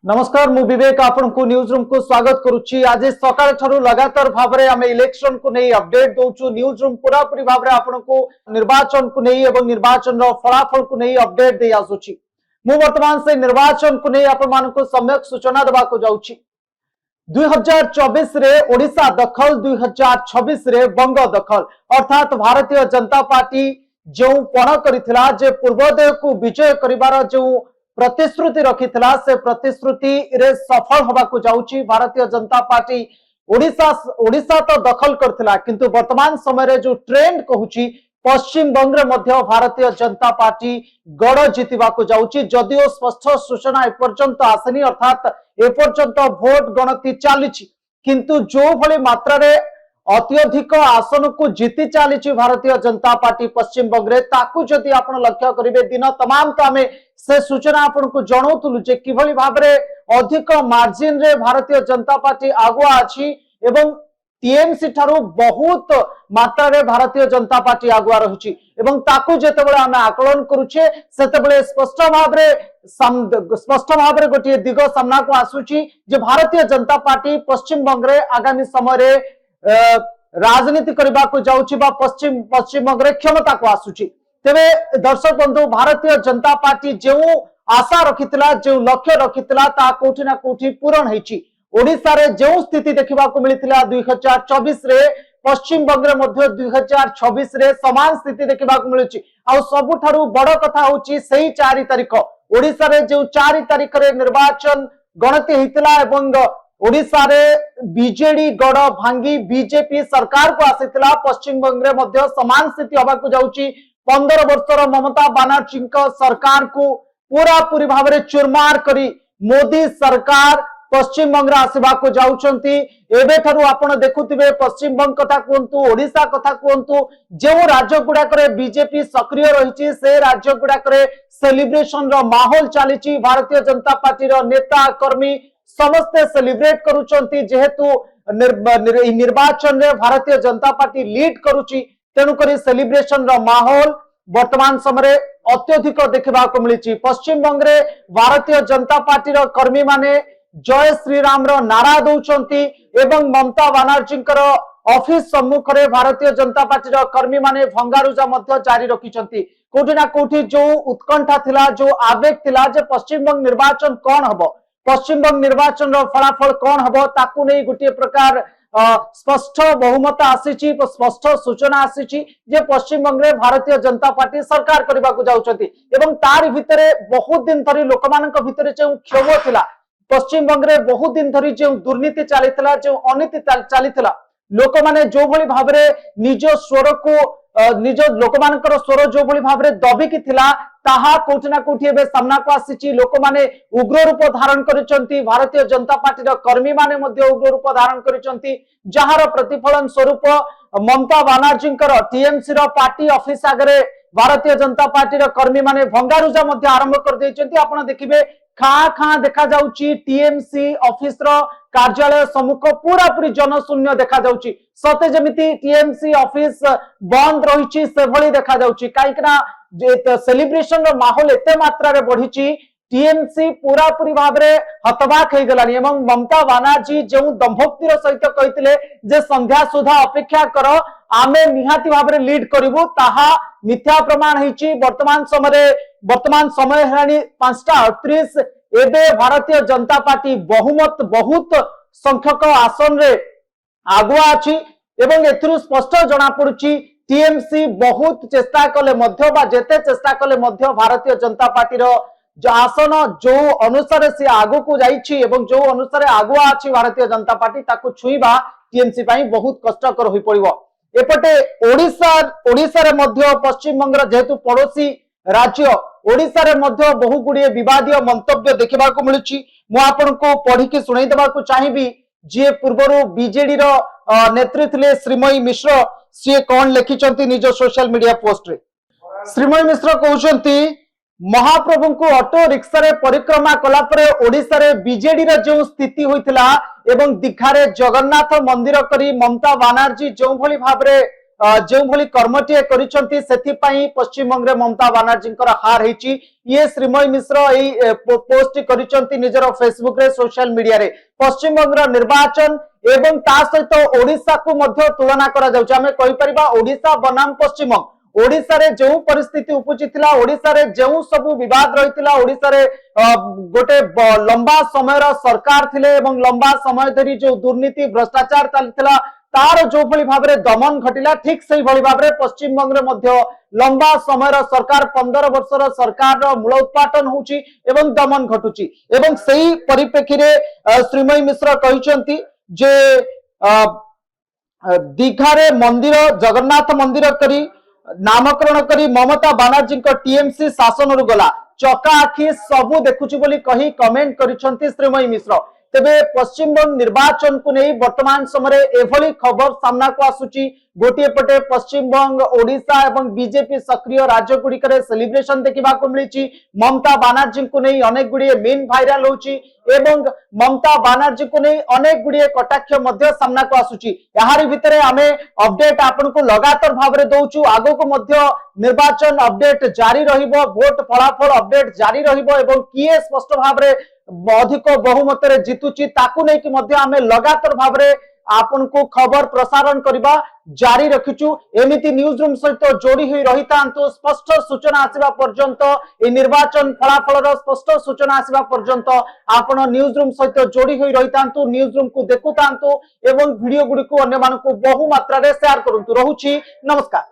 नमस्कार मु विवेक आपण को न्यूज रूम को स्वागत करुच्ची। आज सकाळ ठारू लगातार भाबरे आमे इलेक्शन को नहीं अपडेट दोचु। न्यूज रूम पूरा पूरी भाबरे आपण को निर्वाचन को नहीं एवं निर्वाचन रो फलाफल को नहीं अपडेट दे आसुची। मु वर्तमान से निर्वाचन को नहीं आपण मान को सम्यक सूचना देबा को जाउची। 2024 रे ओडिशा दखल, 2026 रे बंग दखल, अर्थात भारतीय जनता पार्टी जो पण करिथिला जे पूर्वोदय को विजय करिवार जो प्रतिश्रुति रखिथिला से प्रतिश्रुति रे सफल होबा को जाउची। भारतीय जनता पार्टी ओडिशा तो दखल करथिला, किंतु वर्तमान समय रे जो ट्रेंड कहूची पश्चिम बंग रे मध्य भारतीय जनता पार्टी गड़ जितिबा को जाउची। जदिओ स्पष्ट सूचना एपर्यंत आसनी, अर्थात एपर्यंत भोट गणति चलीची, किंतु जो भली मात्रा रे अत्यधिक आसन को जीति चली भारतीय जनता पार्टी पश्चिम बंग ताकू जदि आपण लक्ष्य करेंगे दिन तमाम तो आम से सूचना आपण को जनाऊलु जे किभली भाबरे अधिक मार्जिन रे भारतीय जनता पार्टी आगुआ अछि एवं टीएमसी ठारू बहुत मात्रा रे भारतीय जनता पार्टी आगुआ रही एवं ताकू जेतेबेले आमे आकलन करूछे सेतेबेले स्पष्ट भाबरे गोटे दिग सामना को आसुची जे भारतीय जनता पार्टी पश्चिम बंग रे आगामी समय रे राजनीति करबा को जाउची बा पश्चिम बंग रे क्षमता को आसुची। तेबे दर्शक बंधु, भारतीय जनता पार्टी जो आशा रखितला, जो लक्ष्य रखितला, ता कोठी ना कोठी पूरण हेची। ओडिसा रे जो स्थिति देखिबा को मिलितला 2024 रे पश्चिम बंग रे मध्य 2026 रे समान स्थिति देखिबा को मिलुची। आ सबुठारु बड़ कथा होची सही 4 तारिख ओडिसा रे जो 4 तारिख रे निर्वाचन गणति हेतला एवं ओडिसा रे बीजेडी गड़ भांगी बीजेपी सरकार को आसीतला। पश्चिम बंग रे मध्य समान स्थिति होबा को जाउची। 15 वर्षर ममता बनर्जी सरकार को पूरा पूरी भाव में चुरमार करी मोदी सरकार पश्चिम बंग आसवा को जाउछंती। एबे ठारू आपण देखुथिबे पश्चिम बंग कथा कहंतु, ओडिसा कथा कहंतु, जो राज्य गुड़ाक बीजेपी सक्रिय रही से राज्य गुड़ाक सेलिब्रेशन रो माहौल चली। भारतीय जनता पार्टी रो नेता कर्मी समस्ते सेलिब्रेट करुचंती जेहेतु निर्वाचन रे भारतीय जनता पार्टी लीड करुची। तेणुकरी सेलिब्रेशन रो माहौल वर्तमान समय अत्यधिक देखा मिली। पश्चिम बंग रे भारतीय जनता पार्टी रो कर्मी माने जय श्रीराम रो नारा दौरान एवं ममता बनर्जी ऑफिस सम्मुख रे भारतीय जनता पार्टी रो कर्मी माने भंगारुजा मध्य जारी रखिचंती। कोठी ना कोठी जो उत्कंठा थिला, जो आवेग थिला जे पश्चिम बंग निर्वाचन कौन हबो, पश्चिम बंग निर्वाचन रो फलाफल कौन हबो, ताकू नहीं गोटे प्रकार स्पष्ट बहुमत आसीची, स्पष्ट सूचना आसीची जे पश्चिम बंग रे भारतीय जनता पार्टी सरकार करबा को जाउछंती। एवं तार भितरे बहुत दिन धरी लोकमानक भितरे जो क्षोभ थिला, पश्चिम बंग रे बहुत दिन धरी जो दुर्नीति चलीथिला, जो अनीति चलीथिला, लोक माने जो भली भाबरे निज स्वर को निज लोकमानकर स्वर जो भली भाबरे दबिकी थिला ताहा कोठी ना कोठी एबे सामना को आसीची। लोक माने उग्र रूप धारण करिसंती, भारतीय जनता पार्टी रो कर्मी माने मध्ये उग्र रूप धारण करिसंती, जहार प्रतिफलन स्वरूप ममता बनर्जी टीएमसी रो पार्टी ऑफिस आगरे भारतीय जनता पार्टी रो कर्मी माने भंगारुजा मध्ये आरंभ कर दैचंती। आपण देखिबे खा खा देखा जाउची टीएमसी ऑफिस रो कार्यालय सम्मुख पूरा पूरी जनशून्य देखा जाउची। सते जमिति टीएमसी ऑफिस बंद रहिची से भली देखा जाउची। काईकना जे सेलिब्रेशन रो माहौल एते मात्रा रे बढ़िची, टीएमसी पूरा पूरी भाव में हतबाक हो गलानी। एवं ममता बनर्जी जो दंभोक्तिर सहित कहते जे संध्या सुधा अपेक्षा कर आमे निहाती भाव में लीड करिवु, ताहा मिथ्या प्रमाण होईची। वर्तमान समय हेलानी 5:38 एबे भारतीय जनता पार्टी बहुमत बहुत संख्यक आसन रे आगुआ अछि एवं एथिरु स्पष्ट जना पड़ुची टीएमसी बहुत चेष्टा कले मध्य बा जेते चेष्टा कले मध्य भारतीय जनता पार्टी रो आसन जो अनुसार से आगु को जाइछि एवं जो अनुसार आगुआ अछि भारतीय जनता पार्टी ताकू छुईबा टीएमसी पई बहुत कष्टकर होई पड़िबो। एपटे ओडिसा रे मध्य पश्चिम बंग जेहेतु पड़ोसी राज्य ओडिसा रे मध्य बहु गुड़िए विवादीय मंतव्य देखा मिलुची। मु आपनको पढ़ी के सुनाई देबा को चाहिबी जे पूर्वरु बीजेडी रो नेत्री थिले श्रीमयी मिश्र, सी कौन लिखिचंती निज सोशल मीडिया पोस्ट रे। श्रीमयी मिश्र कहउचंती महाप्रभु को ऑटो रिक्शा रे परिक्रमा कला परे ओडिसा रे बीजेडी रे जो स्थिति होइतिला एवं दीघा रे जगन्नाथ मंदिर करी ममता बनर्जी जो भली भाबरे जो भली कर्मटीए करिसंती सेथिपाई पश्चिम बंगरे ममता बनर्जी हार हेची ये श्रीमयी मिश्र पोस्ट करिसंती निजर फेसबुक रे सोशल मीडिया रे पश्चिम बंगर निर्वाचन एवं ता सहित ओडिशा को मध्य तुलना करा जाउछ आमे कहि परिबा ओडिशा बनाम पश्चिम बंग ओडिशा रे जो परिस्थिति उपजी थिला ओडिशा रे जो सब विवाद रहितिला ओडिशा रे गोटे लंबा समय सरकार थिले एवं लंबा समय धरी जो दुर्नीति भ्रष्टाचार चलथिला तार जो भली भाबरे दमन घटिला ठीक सही भली भाबरे पश्चिम बंग रे मध्य लंबा समय सरकार 15 वर्षर सरकार मूल उत्पाटन होउची एवं दमन घटुची एवं सही परिप्रेक्षी रे श्रीमयी मिश्र कहिसंती जे दीघारे मंदिर जगन्नाथ मंदिर करी नामकरण करी ममता बनर्जी टीएमसी शासन रु गला चका आखि सबू देखुची बोली कही कमेंट करिसंती श्रीमयी मिश्र तेबे पश्चिम बंग निर्वाचन को नहीं वर्तमान समय एभली खबर सामना को आसुची गोटे पटे पश्चिम बंग ओडिशा एवं बीजेपी सक्रिय राज्य गुड़िक सेलिब्रेशन देखा मिली ममता बनर्जी को नहीं अनेक गुड़िए मीन भाइराल होची एवं ममता बनर्जी को नहीं अनेक गुड़िए कटाक्ष मध्य सामना को आसुची यारी भितरे आमे अपडेट आपन को लगातार भाव में दउचु आगो को मध्य निर्वाचन अपडेट जारी रहिबो वोट फलाफल अपडेट जारी रहिबो एवं किए स्पष्ट भाव में अधिक बहुमत रे जितुची ताकू नहीं कि मध्य आमे लगातार भाव में आपन को खबर प्रसारण करबा जारी रखिचु एमिति न्यूज रूम सहित जोड़ी हुई रही तांतु स्पष्ट सूचना आसीबा पर्यंत ए निर्वाचन फलाफल रो स्पष्ट सूचना आसीबा पर्यंत आपन न्यूज रूम सहित जोड़ी हुई रही तांतु न्यूज रूम को देखु तांतु एवं वीडियो गुडी को अन्य मानकु बहु मात्रा रे शेयर करंतु रहुची नमस्कार।